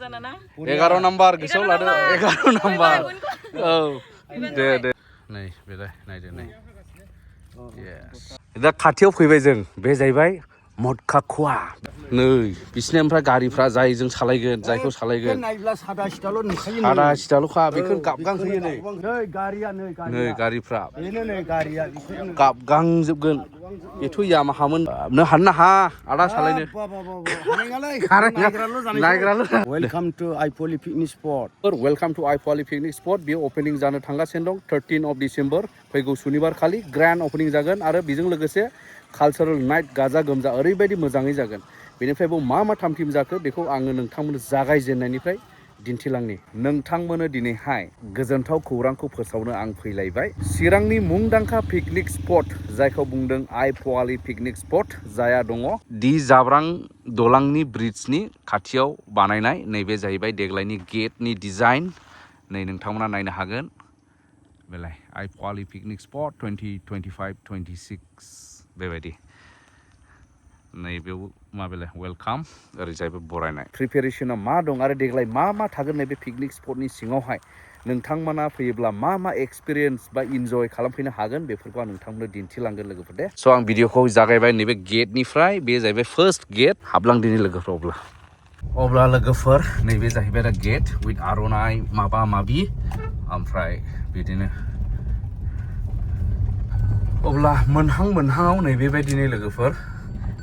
11 number गोसोआव लादो 11 number औ दे नै बेलाय नायदो नै दा खाथियाव फैबाय जों बे जाहैबाय मदका खुवा नै बिसिनि ओमफ्राय गारिफ्रा जायजों सालायगोन जायखौ सालायगोन नायब्ला सादा सिदाल' नुखायो सादा सिदाल'खा बेखौ गाबगां होयो नै गारिया नै गारिफ्रा बेनो नै गारिया गाबगांजोबगोन बेथ' यामाहामोन नों हाननो हा आदा सालायनो नायग्राल' welcome to Aipwali picnic spot welcome to Aipwali picnic spot बेयो ओपनिं जानो थांगासिनो दं 13 डिसेम्बर फैगौ सुनिबार खालि ग्रैंड ओपनिं जागोन आरो बेजों लोगोसे कालचारेल नाइट गाजा गोमजा ओरैबायदि मोजाङै जागोन बेनिफ्राय मा थामथिम जाखो बेखौ आङो नोंथांमोननो जागायजेननायनिफ्राय दिन्थिलांनि नोंथांमोननो दिनैहाय गोजोनथाव खौरांखौ फोसावनो आं फैलायबाय चिरांनि मुंदांखा पिकनिक स्पट जायखौ बुंदों आइपोवाली पिकनिक स्पट जाया दङ दि जाब्रां दलांनि ब्रिजनि खाथियाव बानायनाय नैबे जाहैबाय देग्लायनि गेटनि डिजाइन नै नोंथांमोना नायनो हागोन बेलाय आइपोवाली पिकनिक स्पट 2025-26 बेबायदि नैबेयाव माबेलाय वेलकाम ओरैजायबो बरायनाय प्रिपेरेसना मा दं आरो देग्लाय मा थागोन नैबे पिकनिक स्पटनि सिङावहाय नोंथांमोना फैयोब्ला मा एक्सपिरियेन्स बा इन्जय खालामफैनो हागोन बेफोरखौ आं नोंथांमोननो दिन्थिलांगोन लोगोफोर दे स' आं भिडिअखौ जागायबाय नैबे गेटनिफ्राय बे जाहैबाय फार्स्ट गेट हाबलांदिनि लोगोफोर अब्ला लोगोफोर नैबे जाहैबाय दा गेट विथ आर'नाइ माबा माबि ओमफ्राय बिदिनो अब्ला मोनहाङाव नैबेबायदिनो लोगोफोर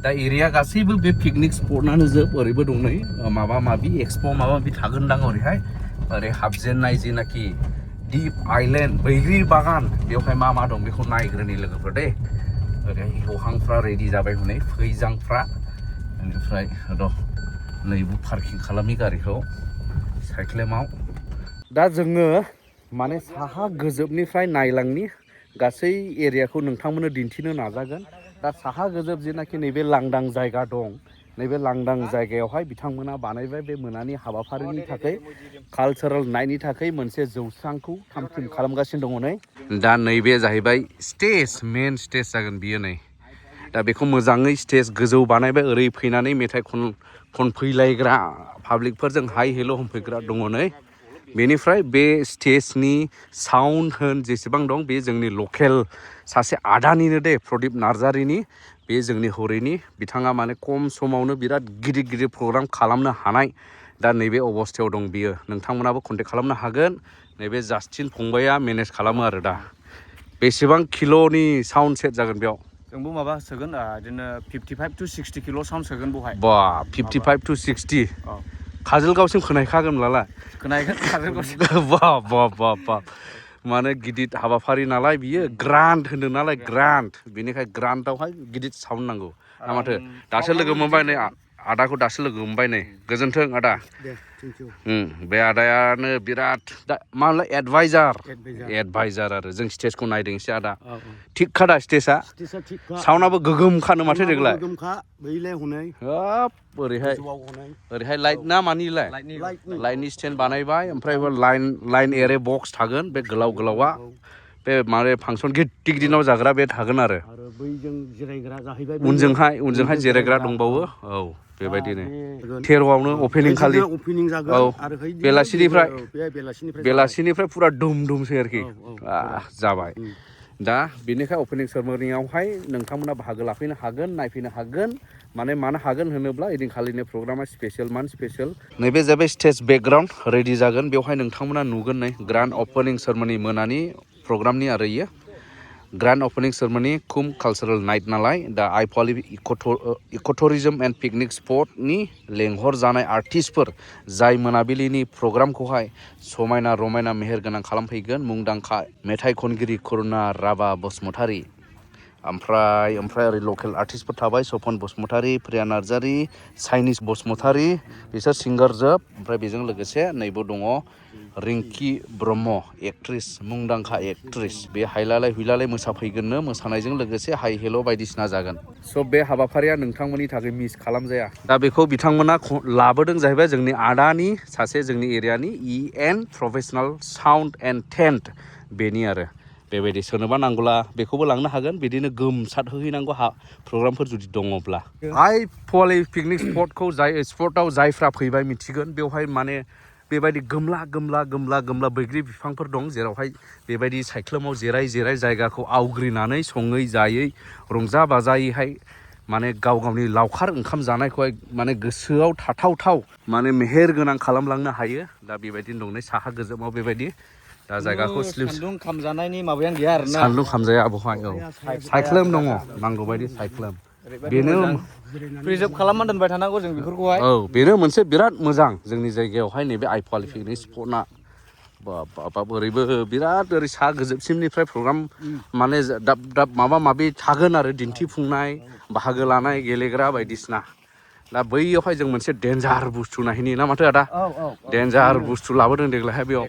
दा एरिया गासैबो बे पिकनिक स्पटआनो जोब ओरैबो दं नै माबा माबि एक्सप' माबा माबि थागोनदां ओरैहाय ओरै हाबजेननाय जेनाखि दिप आइलेण्ड बैग्रि बागान बेवहाय मा दं बेखौ नायग्रोनि लोगोफोर दे ओरैहाय लहांफ्रा रेडि जाबाय हनै फैजांफ्रा बेनिफ्राय र' नैबो पार्किं खालामि गारिखौ साइख्लेमाव दा जोङो माने साहा गोजोबनिफ्राय नायलांनि गासै एरियाखौ नोंथांमोननो दिन्थिनो नाजागोन दा साहा गोजोब जेनाखि नैबे लांदां जायगा दं नैबे लांदां जायगायावहाय बिथांमोना बानायबाय बे मोनानि हाबाफारिनि थाखाय कालचारेल नाइटनि थाखाय मोनसे जौस्रांखौ थामथिम खालामगासिनो दङ नै दा नैबे जाहैबाय स्टेज मेन स्टेज जागोन बियो नै दा बेखौ मोजाङै स्टेज गोजौ बानायबाय ओरै फैनानै मेथाइ खनफैलायग्रा पाब्लिकफोरजों हाय हेल' होनफैग्रा दङ नै बेनिफ्राय बे स्टेजनि साउन्ड होन जेसेबां दं बे जोंनि लकेल सासे आदानिनो दे प्रदीप नार्जारिनि बे जोंनि हरैनि बिथाङा माने खम समावनो बिराद गिदिर प्रग्राम खालामनो हानाय दा नैबे अबस्थायाव दं बियो नोंथांमोनाबो कन्टेक्ट खालामनो हागोन नैबे जास्टिन फंबाया मेनेज खालामो आरो दा बेसेबां किल'नि साउन्ड सेट जागोन बेयाव जोंबो माबा सोगोन बिदिनो 55 to 60 किल' साउन्ड सोगोन बहाय बा 55 to 60 काजलगावसिम खोनाहैखागोनब्लालाय खोनाहैगोन काजलगावसिम बा माने गिदिर हाबाफारि नालाय बियो ग्रान्ड होनदों नालाय ग्रान्ड बेनिखाय ग्रान्डआवहाय गिदिर साउन्ड नांगौ ना माथो दासो लोगो मोनबाय नै आदाखौ दासो लोगो मोनबाय नै गोजोन्थों आदा बे आदायानो बिराद मा होनलाय एडभाइजार आरो जों स्टेजखौ नायदों एसे आदा थिगखा दा स्टेजआ साउन्डआबो गोगोमखानो माथो देग्लाय हाब ओरैहाय लाइट ना मानिलाय लाइटनि स्टेन्ड बानायबाय ओमफ्राय लाइन एरे बक्स थागोन बे गोलावा बे माने फांसन गिदिर जाग्रा बे थागोन आरो उनजोंहाय जिरायग्रा दंबावो औ बेबायदिनो 13आवनो अपेनिं खालि औ बेलासिनिफ्राय फुरा दुमसै आरोखि जाबाय दा बेनिखाय अपेनिं सेरेमनियावहाय नोंथांमोना बाहागो लाफैनो हागोन नायफैनो हागोन मानो हागोन होनोब्ला ओइदिनखालिनि प्रग्रामा स्पेसियेल नैबे जाबाय स्टेज बेकग्राउन्ड रेडि जागोन बेवहाय नोंथांमोना नुगोन नै ग्रान्ड अपेनिं सेरेमनि मोनानि प्रग्रामनि आरो इयो ग्रान्ड अपेनिं सेरेमनि कुम कालचारेल नाइट नालाय दा आइपोवाली इक'टुरिजम एन्ड पिकनिक स्पटनि लेंहर जानाय आर्टिस्टफोर जाय मोनाबिलिनि प्रग्रामखौहाय समायना रमायना मेहेरगोनां खालामफैगोन मुंदांखा मेथाइ खनगिरि करुना राभा बसुमतारी ओमफ्राय ओरै लकेल आर्टिस्टफोर थाबाय सपन बसुमतारी प्रिया नार्जारी चाइनिस बसुमतारी बिसोर सिंगार जोब ओमफ्राय बेजों लोगोसे नैबो दङ रिंकि ब्रह्म एक्ट्रिस मुंदांखा एक्ट्रिस बे हायलालाय हुइलालाय मोसाफैगोननो मोसानायजों लोगोसे हाइ हेल' बायदिसिना जागोन स' बे हाबाफारिया नोंथांमोननि थाखाय मिस खालामजाया दा बेखौ बिथांमोना लाबोदों जाहैबाय जोंनि आदानि सासे जोंनि एरियानि EN professional sound and tent बेनि आरो बेबायदि सोरनोबा नांगौला बेखौबो लांनो हागोन बिदिनो गोमसार होहैनांगौ प्रग्रामफोर जुदि दङब्ला आइपवालि पिकनिक स्पटखौ स्पटआव जायफ्रा फैबाय मिथिगोन बेवहाय माने बेबायदि गोमला बैग्रि बिफांफोर दं जेरावहाय बेबायदि सायख्लुमाव जिराय जायगाखौ आवग्रिनानै सङै जायै रंजा बाजायैहाय माने गावनि लावखार ओंखाम जानायखौहाय माने गोसोआव थाथावथाव माने मेहेर गोनां खालामलांनो हायो दा बेबायदिनो दं नै साहा गोजौआव बेबायदि दा जायगाखौ सान्दुं खामजानायनि माबायानो गैया आरोना सान्दुं खामजाया आबहावाय औ सायख्लुम दङ नांगौ बायदि सायख्लुम बेनो प्रिजार्भ खालामना दोनबाय थानांगौ जों बेफोरखौहाय औ बेनो मोनसे बिराद मोजां जोंनि जायगायावहाय नैबे आइपवालि पिकनिक स्पटआ बाब ओरैबो बिराद ओरै सा गोजोबसिमनिफ्राय प्रग्राम माने दाब माबा थागोन आरो दिन्थिफुंनाय बाहागो लानाय गेलेग्रा बायदिसिना दा बैयावहाय जों मोनसे डेन्जार बुस्थु नायहैनि ना माथो आदा डेन्जार बुस्थु लाबोदों देग्लायहाय बेयाव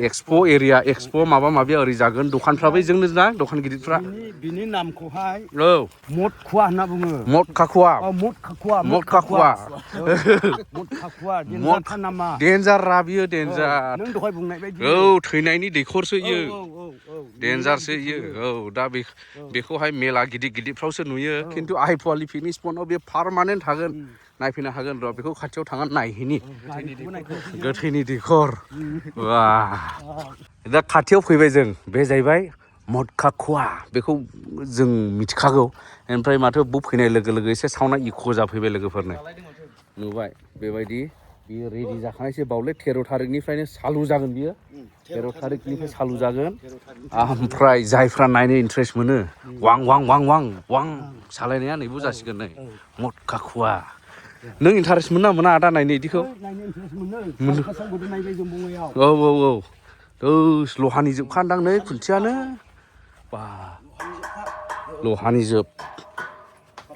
एक्सप' एरिया एक्सप' माबिया ओरै जागोन दखानफ्राबो जोंनो ना दखान गिदिरफ्रा बिनि नामखौहाय औ मद खुवा होनना बुङो मद खाखुवा डेन्जार रा बियो डेन्जार नों दहाय बुंनाय बायदि औ थैनायनि दैखरसो इयो डेन्जारसो इयो औ दा बेखौहाय मेला गिदिरफ्रावसो नुयो खिन्थु आइपवालि पिकनिक स्पटआव बे पारमानेन्ट थागोन नायफैनो हागोन र' बेखौ खाथियाव थांनानै नायहैनि गोथैनि दैखर बा दा खाथियाव फैबाय जों बे जाहैबाय मदकाखुवा बेखौ जों मिथिखागौ ओमफ्राय माथो फैनाय लोगो लोगो एसे साउन्डआ इक' जाफैबाय लोगोफोरनो नुबाय बेबायदि बियो रेडि जाखानायसो बावले 13 थारिखनिफ्रायनो चालु जागोन बियो 13 थारिखनिफ्राय चालु जागोन ओमफ्राय जायफ्रा नायनो इन्ट्रेस्ट मोनो वां सालायनाया नैबो जासिगोन नै मदकाखुवा नों इन्टारेस्ट मोना मोना आदा नायनो इदिखौ औ लहानि जोबखान्दां नै खुन्थियानो बा लहानि जोब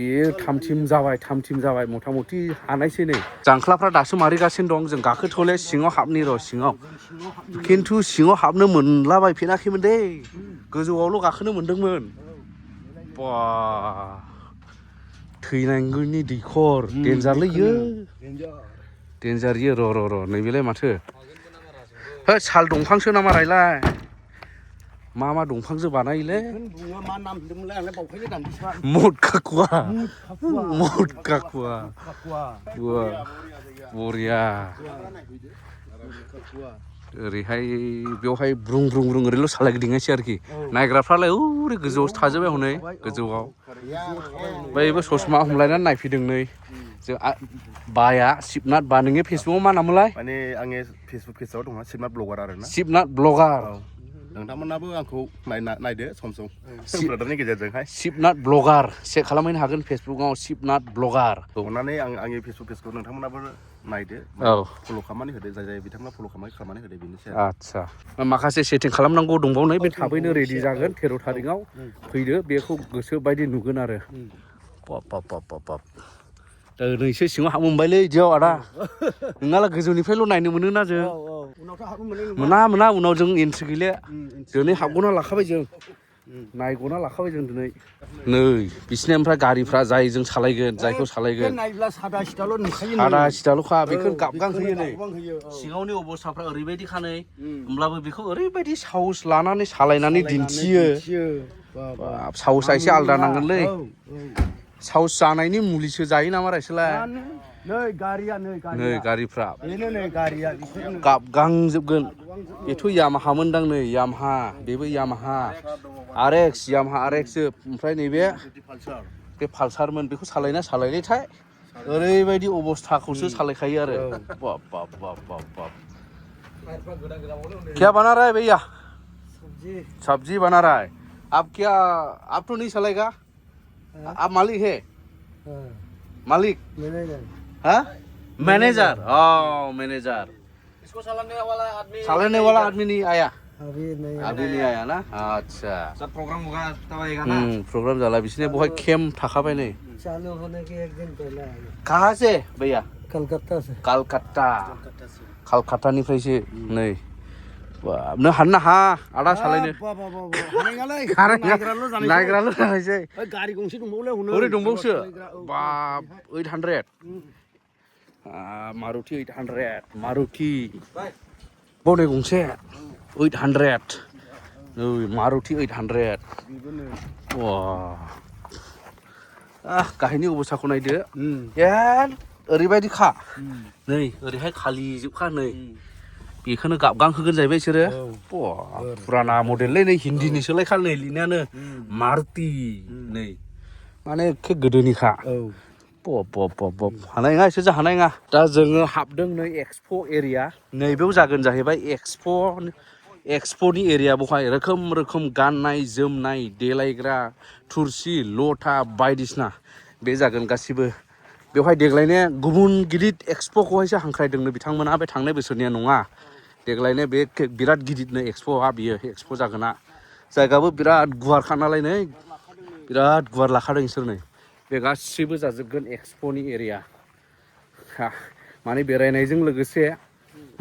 बेयो थामथिम जाबाय मथा मथि हानायसै नै जांख्लाफ्रा दासो मारिगासिनो दं जों गाखोथ'ले सिङाव हाबनि र' सिङाव खिन्थु सिङाव हाबनो मोनलाबायफेराखैमोन दे गोजौआवल' गाखोनो मोनदोंमोन बा थैनांगौनि दैखर डेन्जारलै इयो डेन्जार इयो र' नैबेलाय माथो है साल दंफांसो नामा रायलाय मा दंफांजों बानायोलै मदकाखुवा बरिया ओरैहाय बेवहाय ब्रुं ओरैल' सालायगिदिंनायसै आरोखि नायग्राफ्रालाय ओरै गोजौआवसो थाजोबबाय हनै गोजौआव बैबो ससमा हमलायनानै नायफैदों नै जों बाया शिबनाथ बा नोंनि फेसबुकआव मा नाममोनलाय माने आंनि फेसबुक पेजाव दङ शिबनाथ ब्लगार आरोना शिबनाथ ब्लगार नोंथांमोनाबो आंखौ नायदो सम ब्रादारनि गेजेरजोंहाय शिबनाथ ब्लगार चेक खालामहैनो हागोन फेसबुकआव शिबनाथ ब्लगार अननानै आंनि फेसबुक पेजखौ नोंथांमोनाबो नायदो फल' खालामनानै होदो जाय बिथांमोना फल' खालामनानै होदो बेनोसै आदसा माखासे सेटिं खालामनांगौ दंबावनाय बे थाबैनो रेडि जागोन 13 थारिखआव फैदो बेखौ गोसो बायदि नुगोन आरो बाब नैसो सिङाव हाबनो मोनबायलै इदियाव आदा नोंनालाय गोजौनिफ्रायल' नायनो मोनोना जों मोना उनाव जों एन्ट्रि गैले दिनै हाबग'ना लाखाबाय जों नायग'ना लाखाबाय जों दिनै नै बिसिना ओमफ्राय गारिफ्रा जायजों सालायगोन जायखौ सालायगोन सादा सिदाल'खा बेखौ गाबगां होयो नै सिङावनि अबस्थाफ्रा ओरैबायदिखा नै होमब्लाबो बेखौ ओरैबायदि साहस लानानै सालायनानै दिन्थियो साहसआ एसे आलदा नांगोनलै साहस जानायनि मुलिसो जायो नामा रायसोलाय नै गारिफ्रा गाबगांजोबगोन बेथ' यामाहामोनदां नै यामाहा बेबो यामाहा आरएक्स ओमफ्राय नैबे बे पालसारमोन बेखौ सालायथाय ओरैबायदि अबस्थाखौसो सालायखायो आरो बाब क्या बना रहा है भैया सब्जी बना रहा है आप तो नहीं चलेगा आप मालिक है मालिक हाँ मैनेजर मैनेजर इसको चलाने वाला आदमी नहीं आया अभी नहीं आया ना अच्छा सब प्रोग्राम होगा तब आएगा ना प्रोग्राम जाला बिसने बहाय केम थाखाबाय नै चालू होने के एक दिन पहले आएगा कहाँ से भैया कलकातानिफ्रायसो नै नों हाननो हा आदा सालायनो नायग्राल' जानायसै गारि गंसे दंबावलै ओरै दंबावसो बाब 800 मारुति 800 मारुति बने गंसे 800 नै मारुति 800 वा गाहायनि अबस्थाखौ नायदो ओरैबायदिखा नै ओरैहाय खालि जोबखा नै बेखौनो गाबगां होगोन जाहैबाय बिसोरो फुराना मडेललै नै हिन्दीनिसोलायखा नै लिरनायानो मारुति नै माने एखे गोदोनिखा हानाय नङा इसोर हानाय नङा दा जोङो हाबदों नै एक्सप' एरिया नैबेयाव जागोन जाहैबाय एक्सप'नि एरिया बेवहाय रोखोम रोखोम गाननाय जोमनाय देलायग्रा थुरसि लथा बायदिसिना बे जागोन गासिबो बेवहाय देग्लायनो गुबुन गिदिर एक्सप'खौहायसो हांख्रायदोंनो बिथांमोना बे थांनाय बोसोरनिया नङा देग्लायनो बे बिराद गिदिरनो एक्सप'आ बियो एक्सप' जागोना जायगाबो बिराद गुवारखा नालाय नै बिराद गुवार लाखादों इसोर नै बे गासिबो जाजोबगोन एक्सप'नि एरिया माने बेरायनायजों लोगोसे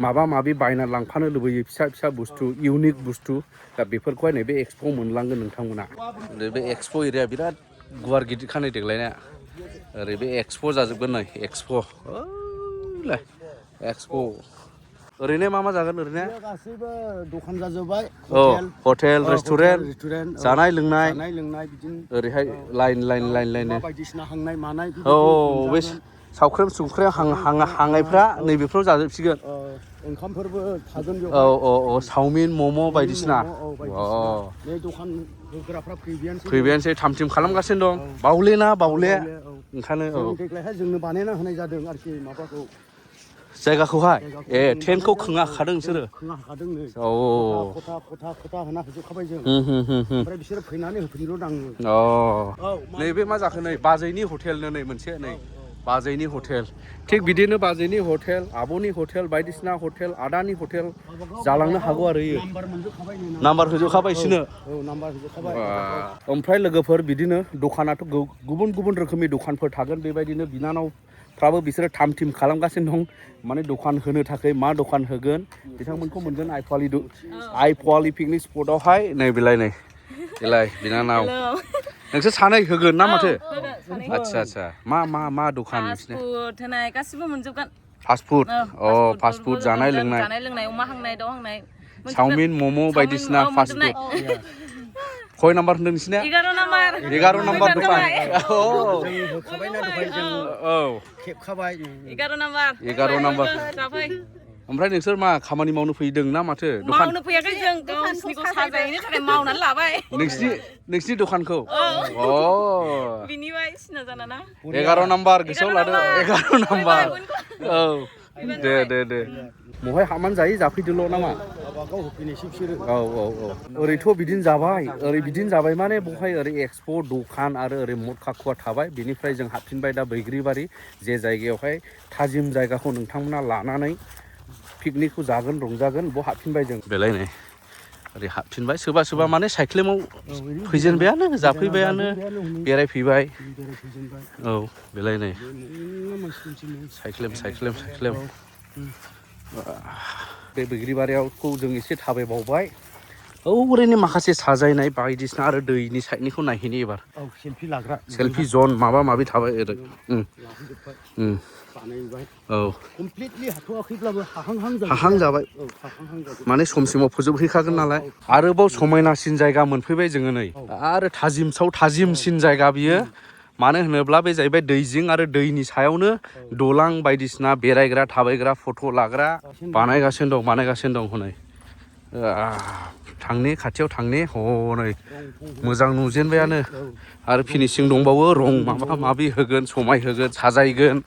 माबा माबि बायना लांफानो लुबैयो फिसा फिसा बुस्थु इउनिक बुस्थु दा बेफोरखौहाय नैबे एक्सप'आव मोनलांगोन नोंथांमोना बे एक्सप' एरिया बिराद गुवार गिदिरखा नै देग्लायना ओरै बे एक्सप' जाजोबगोन नै एक्सप' ओइलाय एक्सप' ओरैनो मा जागोन ओरैनो गासैबो दखान जाजोब्बाय हटेल रेस्टुरेन्ट जानाय लोंनाय बिदिनो ओरैहाय लाइन बायदिसिना हांनाय मानाय बे सावख्रेम सुख्रेम हांनायफ्रा नैबेफ्राव जाजोबसिगोन ओंखामफोरबो थागोन चावमिन मम' बायदिसिना बे दखान होग्राफ्रा फैबायानोसै थाम खालामगासिनो दं बावले ओंखायनो देग्लायहाय जोंनो बानायना होनाय जादों आरोखि माबाखौ जायगाखौहाय टेन्टखौ खोङाखादों बिसोरो खथा होना होजोबखाबाय जों ओमफ्राय बिसोरो फैनानै होफैनोल' दाङो नैबे मा जाखो नै बाजैनि हटेलनो नै मोनसे नै बाजैनि हटेल थिग बिदिनो बाजैनि हटेल आब'नि हटेल बायदिसिना हटेल आदानि हटेल जालांनो हागौ आरो इयो नाम्बार होजोबखाबाय बिसोरनो ओमफ्राय लोगोफोर बिदिनो दखानाथ' गुबुन गुबुन रोखोमनि दखानफोर थागोन बेबायदिनो बिनानावफ्राबो बिसोरो थाम थिम खालामगासिनो दं माने दखान होनो थाखाय मा दखान होगोन बिथांमोनखौ मोनगोन आइप'वाली पिकनिक स्पटआवहाय नै बेलाय बिनानाव नोंसोर सानै होगोन ना माथो आच्छा मा दखान होनाय गासिबो मोनजोबगोन फास्ट फुड जानाय लोंनाय अमा हांनाय दाउ हांनाय चावमिन मम' बायदिसिना फास्ट फुड खय नाम्बार होनदों नोंसिना 11 नाम्बार दखान खेबखाबाय 11 नाम्बार ओमफ्राय नोंसोर मा खामानि मावनो फैदों ना माथो मावनो फैयाखै जों गावसिनिखौ साजायनो थाखाय मावनानै लाबाय नोंसिनि दखानखौ बिनिबाय सिना जाना ना 11 नाम्बार गोसोआव लादो 11 नाम्बार दे बहाय हाबनानै जायो जाफैदोल' नामा ओरैथ' बिदिनो जाबाय माने बहाय ओरै एक्सप' दखान आरो ओरै मद खाखुवा थाबाय बिनिफ्राय जों हाबफिनबाय दा बैग्रिबारि जे जायगायावहाय थाजिम जायगाखौ नोंथांमोना लानानै पिकनिकखौ जागोन रंजागोन बेयाव हाबफिनबाय जों बेलायनै ओरै हाबफिनबाय सोरबा माने साइख्लेमाव फैजेनबायानो जाफैबायानो बेरायफैबाय बेलायनै साइख्लेम बे बैग्रिबारियावखौ जों एसे थाबायबावबाय ओरैनो माखासे साजायनाय बायदिसिना आरो दैनि साइडनिखौ नायहैनो एबार सेल्फि जन माबा माबि थाबाय ओरै हाहां जाबाय माने समसिमाव फोजोबहैखागोन नालाय आरोबाव समायनासिन जायगा मोनफैबाय जोङो नै आरो थाजिमसिन जायगा बियो मानो होनोब्ला बे जाहैबाय दै जिं आरो दैनि सायावनो दलां बायदिसिना बेरायग्रा थाबायग्रा फट' लाग्रा बानायगासिनो दं हनै खाथियाव थांनि हनै मोजां नुजेनबायानो आरो फिनिशिं दंबावो रं माबा माबि होगोन समाय होगोन साजायगोन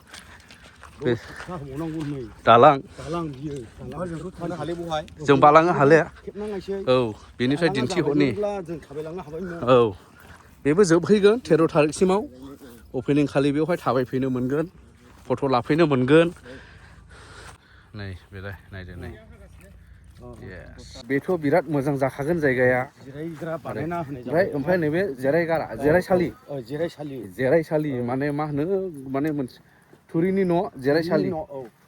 दालां जों बालांनो हाले बेनिफ्राय दिन्थिहरनि बेबो जोबहैगोन 13 थारिखसिमाव अपेनिं खालि बेवहाय थाबायफैनो मोनगोन फट' लाफैनो मोनगोन नै बेलाय नायदो नै बेथ' बिराद मोजां जाखागोन जायगाया ओमफ्राय नैबे जिरायसालि माने मा होनो माने मोनसे थुरिनि न' जिरायसालि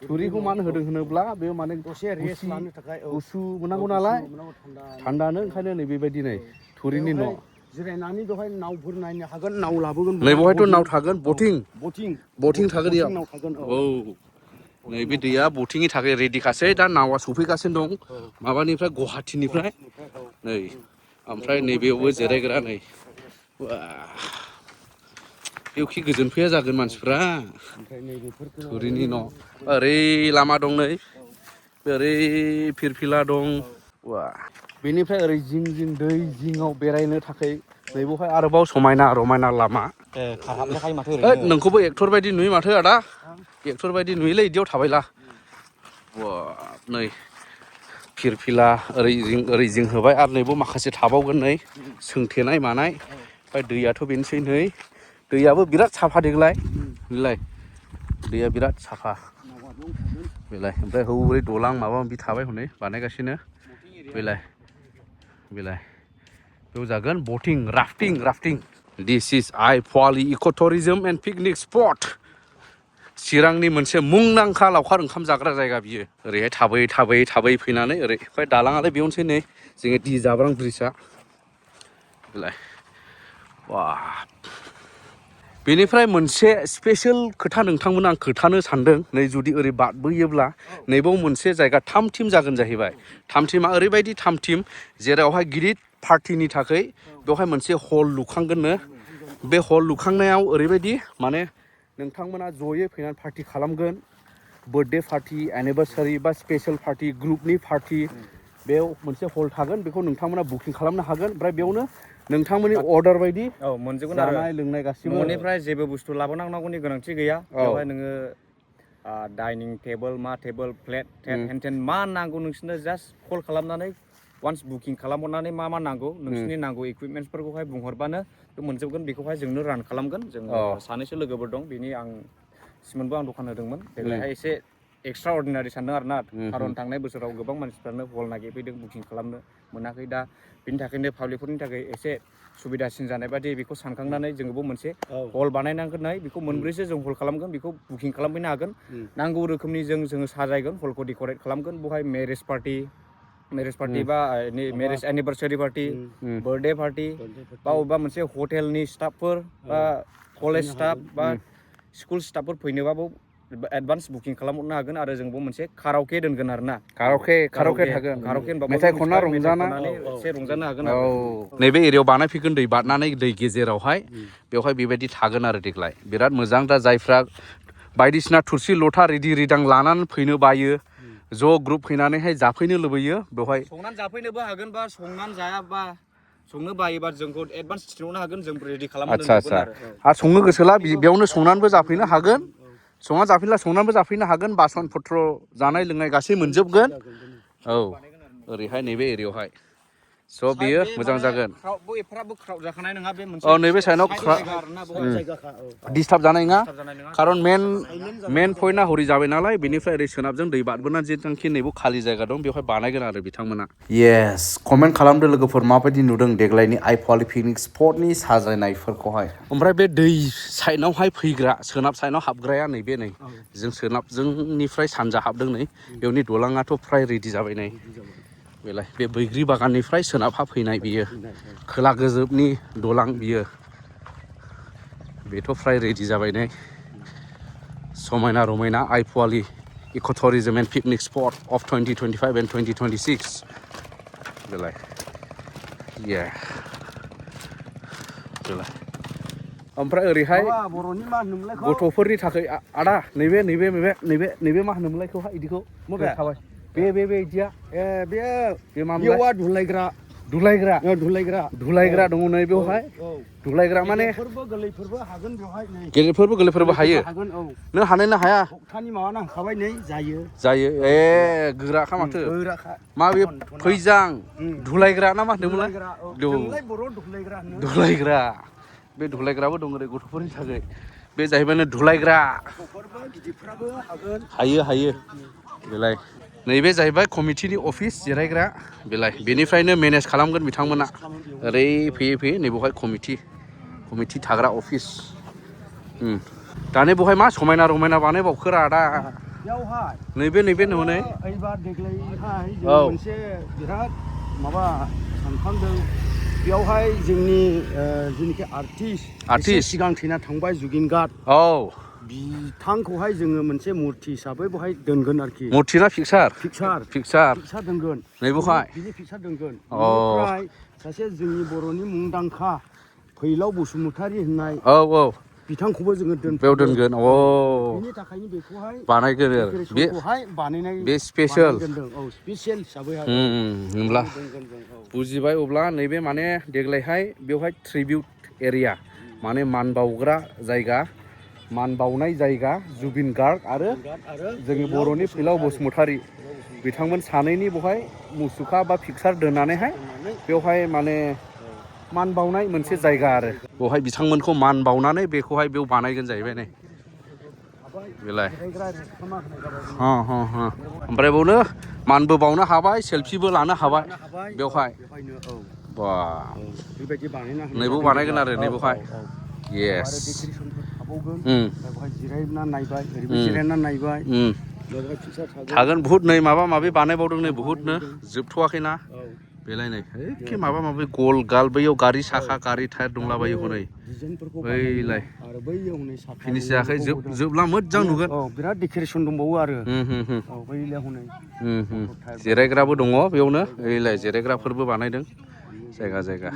थुरिखौ मानो होदों होनोब्ला बे माने दसे रेस्ट लानो थाखाय गुसु मोननांगौ नालाय थान्दानो ओंखायनो नै बेबायदि नै थुरिनि न' जिरायनानै बेवहाय नावफोर नायनो हागोन नाव लाबोगोन नै बेवहायथ' नाव थागोन बटिं थागोन इयाव नै बे दैया बटिंनि थाखाय रेडिखासै दा नावा सफैगासिनो दं माबानिफ्राय गुवाहाटिनिफ्राय नै ओमफ्राय नैबेयावबो जिरायग्रा नै बेवखि गोजोन फैया जागोन मानसिफ्रा थुरिनि न' ओरै लामा दं नै ओरै फिरफिला दं वा बेनिफ्राय ओरै जिं जिं दै जिङाव बेरायनो थाखाय नैबेवहाय आरोबाव समायना रमायना लामा नोंखौबो एक्टर बायदि नुयो माथो आदा एक्टर बायदि नुयोलै इदियाव थाबायला वा नै फिरफिला ओरै जिं होबाय आरो नैबाव माखासे थाबावगोन नै सोंथेनाय मानाय ओमफ्राय दैयाथ' बेनोसै नै दैयाबो बिराद साफा देग्लाय बेलाय दैया बिराद साफा बेलाय ओमफ्राय हौरै दलां माबा माबि थाबाय हनै बानायगासिनो बेलाय बेयाव जागोन बटिं राफ्टिं दिस इज आइपवालि इक' टुरिजम एन्ड पिकनिक स्पट चिरांनि मोनसे मुंदांखा लावखार ओंखाम जाग्रा जायगा बियो ओरैहाय थाबै फैनानै ओरै ओमफ्राय दालाङालाय बेयावनोसै नै जोङो दि जाब्रां ब्रिजआ बेलाय वा बेनिफ्राय मोनसे स्पेसियेल खोथा नोंथांमोन आं खोथानो सानदों नै जुदि ओरै बारबोयोब्ला नैबाव मोनसे जायगा थामथिम जागोन जाहैबाय थामथिमा ओरैबायदि थामथिम जेरावहाय गिदिर पार्टिनि थाखाय बेवहाय मोनसे हल लुखांगोननो बे हल लुखांनायाव ओरैबायदि माने नोंथांमोना जयै फैनानै पार्टि खालामगोन बार्थडे पार्टि एनिभार्सारि बा स्पेसियेल पार्टि ग्रुपनि पार्टि बेयाव मोनसे हल थागोन बेखौ नोंथांमोना बुकिं खालामनो हागोन ओमफ्राय बेयावनो नोंथांमोननि अर्डार बायदि मोनजोबगोन जानाय लोंनाय गासिबो न'निफ्राय जेबो बुस्थु लाबोनांगौनि गोनांथि गैया बेवहाय नोङो डाइनिं टेबोल प्लेट हेन्टेन मा नांगौ नोंसोरनो जास्ट कल खालामनानै वान्स बुकिं खालामहरनानै मा नांगौ नोंसोरनि नांगौ इकुइपमेन्ट्सफोरखौहाय बुंहरबानो मोनजोबगोन बेखौहाय जोंनो रान खालामगोन जों सानैसो लोगोफोर दं बेनि आं सिमोनबो आं दखान होदोंमोन देग्लायहाय एसे एक्सट्रा अर्डिनारि सानदों आरोना खारन थांनाय बोसोराव गोबां मानसिफ्रानो हल नागिरफैदों बुकिं खालामनो मोनाखै दा बिनि थाखायनो पाब्लिकफोरनि थाखाय एसे सुबिदासिन जानाय बादि बेखौ सानखांनानै जोंबो मोनसे हल बानायनांगोन बेखौ मोनब्रैसो जों हल खालामगोन बेखौ बुकिं खालामफैनो हागोन नांगौ रोखोमनि जोङो साजायगोन हलखौ डेक'रेट खालामगोन बेवहाय मेरेज पार्टि बा marriage anniversary party birthday party बा अबेबा मोनसे हटेलनि स्टाफफोर बा कलेज स्टाफ बा स्कुल स्टाफफोर फैनोबाबो एडभान्स बुकिं खालामहरनो हागोन आरो जोंबो मोनसे कारावके दोनगोन आरोना कारावके थागोन मेथाइ खनना रंजानानै एसे रंजानो हागोन औ नैबे एरियायाव बानायफैगोन दै बारनानै दै गेजेरावहाय बेवहाय बेबायदि थागोन आरो देग्लाय बिराद मोजां दा जायफ्रा बायदिसिना थुरसि लथा रिदि रिदां लानानै फैनो बायो ज' ग्रुप फैनानैहाय जाफैनो लुबैयो बेवहाय संनानै जाफैनोबो हागोन बा संनानै जायाबा संनो बायोबा जोंखौ एडभान्स थिनहरनो हागोन जों रेडि खालामना दोनजोबगोन आरो संनो गोसोला बेयावनो संनानैबो जाफैनो हागोन संनानैबो जाफैनो हागोन बासन पत्र जानाय लोंनाय गासै मोनजोबगोन औ ओरैहाय नैबे एरियायावहाय स' बियो मोजां जागोन नैबे साइडआव डिस्टार्ब जानाय नङा खारन मेन पइन्टआ हरै जाबाय नालाय बेनिफ्राय ओरै सोनाबजों दै बारबोनानै जेथांखि नैबे खालि जायगा दं बेवहाय बानायगोन आरो बिथांमोना येस कमेन्ट खालामदो लोगोफोर माबायदि नुदों देग्लायनि आइपवालि पिकनिक स्पटनि साजायनायफोरखौहाय ओमफ्राय बे दै साइडआवहाय फैग्रा सोनाब साइडआव हाबग्राया नैबे नै जों सोनाबजोंनिफ्राय सानजा हाबदों नै बेवनि दलाङाथ' फ्राय रेडि जाबाय नै बेलाय बे बैग्रि बागाननिफ्राय सोनाबहा फैनाय बियो खोला गोजोबनि दलां बियो बेथ' फ्राय रेडि जाबाय नै समायना रमायना आइपवालि इक' tourism and picnic spot of 2025 and 2026 बेलाय ओमफ्राय ओरैहाय गथ'फोरनि थाखाय आदा नैबे मा होनोमोनलायखौहाय इदिखौ थाबाय बे इदिया बे मामोनलाय दुलायग्रा दङ नै बेवहाय दुलायग्रा माने गोरलैफोरबो हायो नों हानाय ना हाया जायो गोराखा माथो मा बे फैजां दुलायग्रा ना मा होनदोंमोनलाय दुलायग्रा बे दुलायग्राबो दङ ओरै गथ'फोरनि थाखाय बे जाहैबाय दुलायग्रा हायो बेलाय नैबे जाहैबाय कमिटिनि अफिस जिरायग्रा बेलाय बेनिफ्रायनो मेनेज खालामगोन बिथांमोना ओरै फैयै नैबेवहाय कमिटि थाग्रा अफिस दानि बेवहाय मा समायना रमायना बानायबावखोरा दा नैबे नुहुनै मोनसे बिराद माबा सानखांदों बेयावहाय जोंनि जेनाखि आर्टिस्ट सिगां थैना थांबाय जुगिन गार्ड बिथांखौहाय जोङो मोनसे मुर्ति हिसाबै बेवहाय दोनगोन आरोखि मुर्ति ना पिक्सार पिक्सार पिक्सार दोनगोन नैबेवहाय बिनि पिक्सार दोनगोन अ। बेनिफ्राय सासे जोंनि बर'नि मुंदांखा फैलाव बसुमतारी होननाय औ औ बिथांखौबो जोङो बेयाव दोनगोन अ बिनि थाखायनो बेखौहाय बानायगोन आरो बे डेक'रेसनखौहाय बानायनाय बे स्पेसियेल दोनदों औ स्पेसियेल हिसाबैहाय होमब्ला दोनगोन जों औ बुजिबाय अब्ला नैबे माने देग्लायहाय बेवहाय ट्रिबिउट एरिया माने मान बावग्रा जायगा मान बावनाय जायगा जुबिन गार्ग आरो जोंनि बर'नि फैलाव बसुमतारी बिथांमोन सानैनि बेवहाय मुसुखा बा पिक्सार दोननानैहाय बेवहाय माने मान बावनाय मोनसे जायगा आरो बेवहाय बिथांमोनखौ मान बावनानै बेखौहाय बेयाव बानायगोन जाहैबाय नै बेलाय ओमफ्राय बेयावनो मानबो बावनो हाबाय सेल्फिबो लानो हाबाय बेवहाय बा बेबायदि बानायना नैबो बानायगोन आरो नैबेवहाय येस आरो डेक'रेसनफोर थाबावगोन बेवहाय जिरायना नायबाय ओरैबो जिरायना नायबाय बेवहाय पिक्सार थागोन बुहुद नै माबा माबि बानायबावदों नै बुहुदनो जोबथ'वाखैना बेलाय नै एखे माबा माबि गल गाल बैयाव गारि साखा गारि टायार दंलाबायो हनै बैलाय फिनिश जायाखै जोबला मोजां नुगोन बिराद डेक'रेसन दंबावो आरो बैलाय हनै जिरायग्राबो दङ बेयावनो ओइलाय जिरायग्राफोरबो बानायदों जायगा जायगा